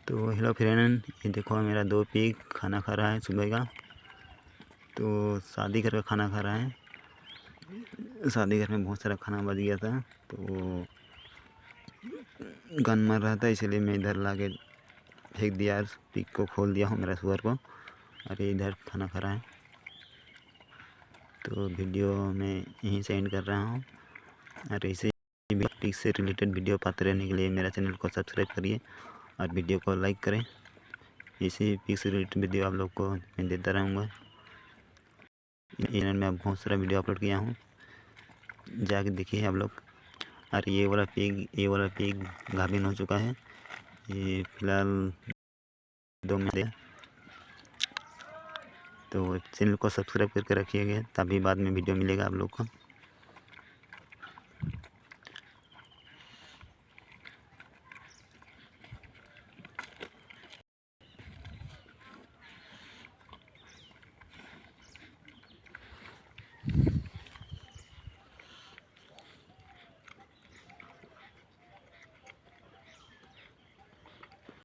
तो hello friend, ये देखो मेरा 2 पिग खाना खा रहा है सुबह का। तो शादी घर का खाना खा रहा है। शादी घर में बहुत सारा खाना बच गया था, तो गन मर रहा था, इसलिए मैं इधर ला के फेंक दिया। पिग को खोल दिया हूँ, मेरा सुअर को, और ये इधर खाना खा रहा है। तो वीडियो मैं यहीं से एंड कर रहा हूँ, और ऐसे ही पिग से रिलेटेड वीडियो पाते रहने के लिए मेरा चैनल को सब्सक्राइब करिए और वीडियो को लाइक करें। ऐसे ही पिग से रिलेटेड वीडियो आप लोग को मैं देता रहूँगा। चैनल में अब बहुत सारा वीडियो अपलोड किया हूँ, जाके देखिए आप लोग। और ये वाला पिग गाभिन हो चुका है, ये फिलहाल 2 महीने। तो चैनल को सब्सक्राइब करके रखिएगा, तभी बाद में वीडियो मिलेगा आप लोग को।